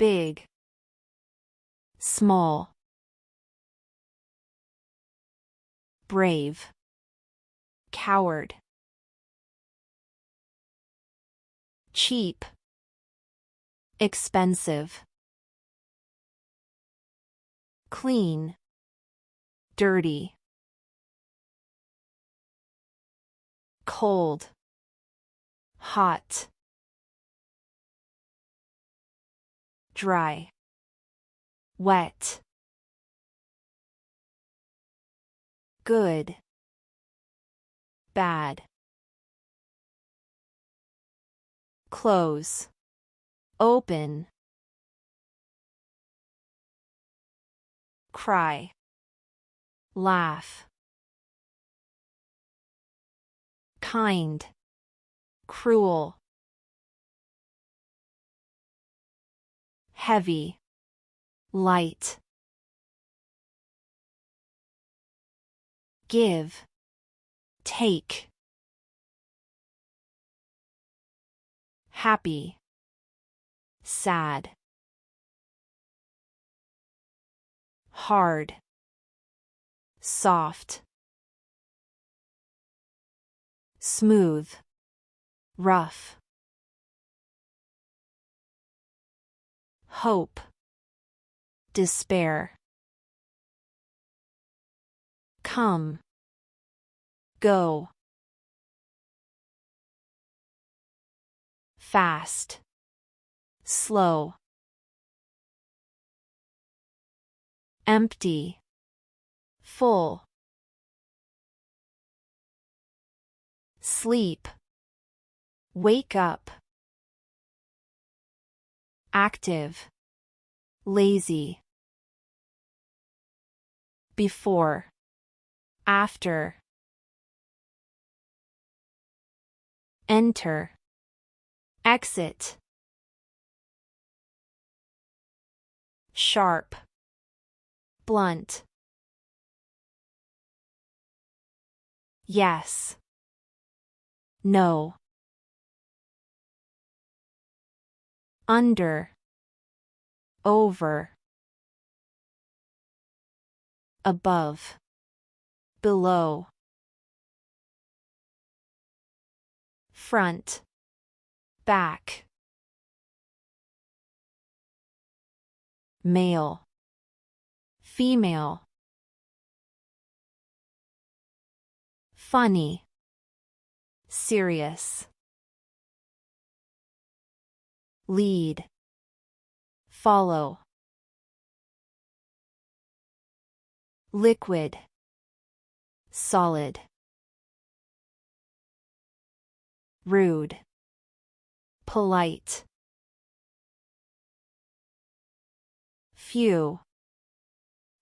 big, small, brave, coward, cheap, expensive, clean, dirty, cold, hot, dry, wet, good, bad, close, open, cry, laugh, kind, cruel, heavy, light, give, take, happy, sad, hard, soft, smooth, rough, hope, despair, come, go, fast, slow, empty, full, sleep, wake up, active, lazy, before, after, enter, exit, sharp, blunt, yes, no, under, over, above, below, front, back, male, female, funny, serious, lead, follow, liquid, solid, rude, polite, few,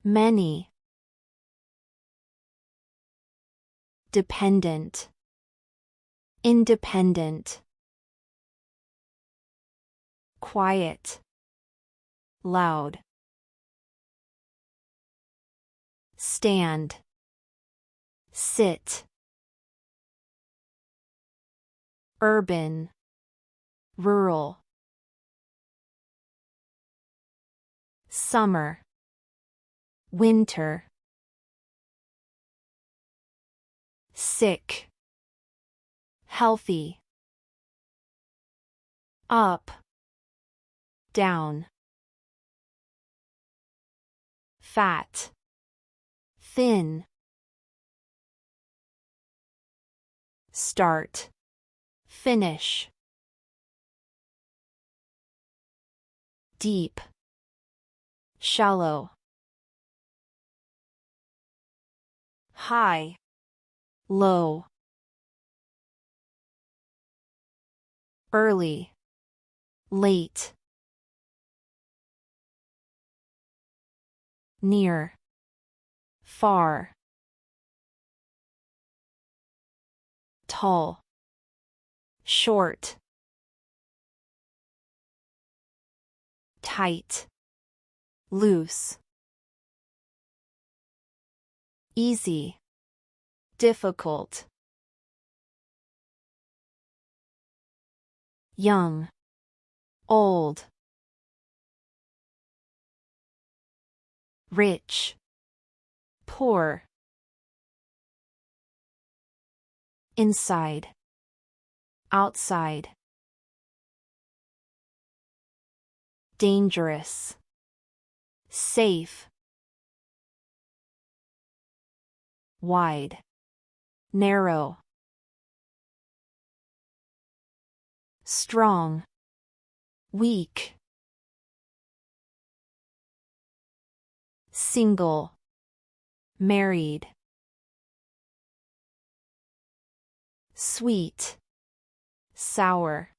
many, dependent, independent, quiet, loud, stand, sit, urban, rural, summer, winter, sick, healthy, up, down, fat, thin, start, finish, deep, shallow, high, low, early, late, near, far, tall, short, tight, loose, easy, difficult, young, old, rich, poor. Inside, outside. Dangerous, safe. Wide, narrow. Strong, weak. Single, married. Sweet, sour.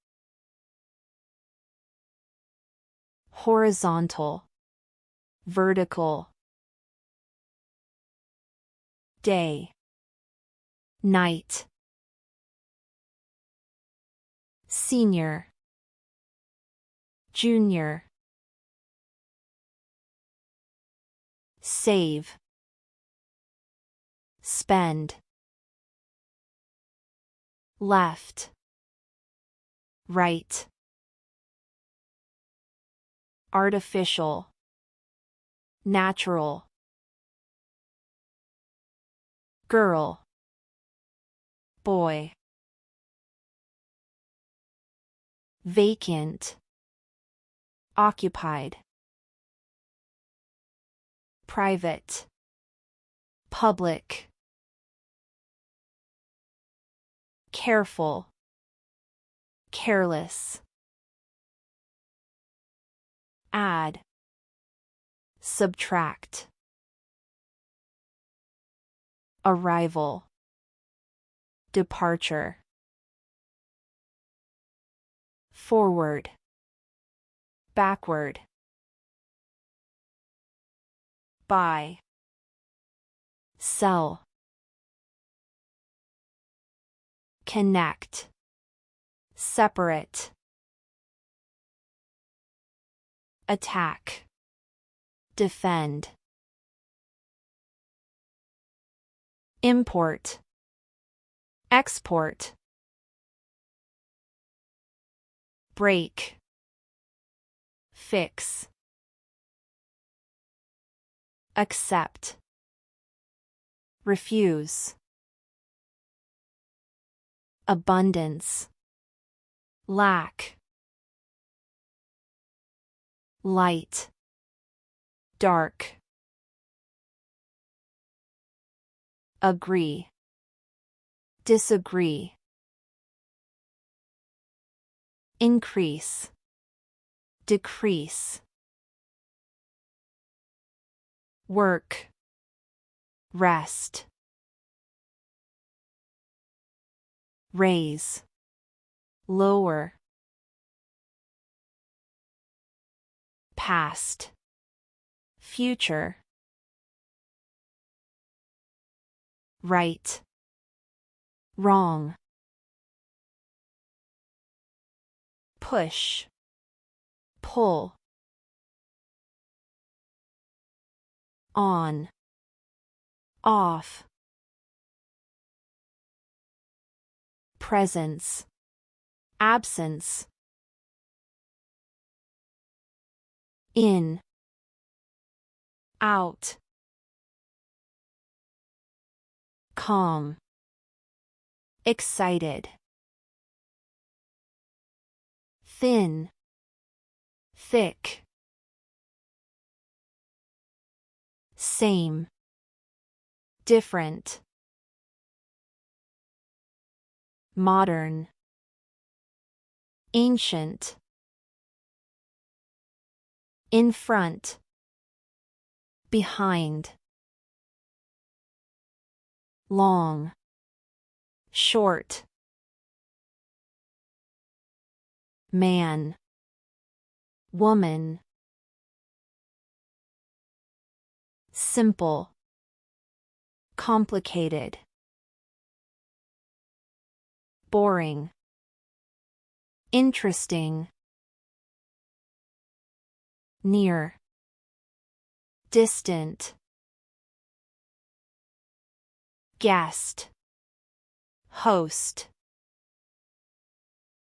Horizontal, vertical. Day, night. Senior, junior. Save, spend. Left, right. Artificial, natural. Girl, boy. Vacant, occupied. Private, public. Careful, careless. Add, subtract. Arrival, departure. Forward, backward. Buy, sell. Connect, separate. Attack, defend. Import, export. Break, fix. Accept, refuse. Abundance, lack. Light, dark. Agree, disagree. Increase, decrease. Work, rest. Raise, lower. Past, future. Right, wrong. Push, pull. On, off. Presence, absence. In, out. Calm, excited. Thin, thick. Same, different. Modern, ancient. In front, behind. Long, short. Man, woman. Simple, complicated. Boring, interesting. Near, distant. Guest, host.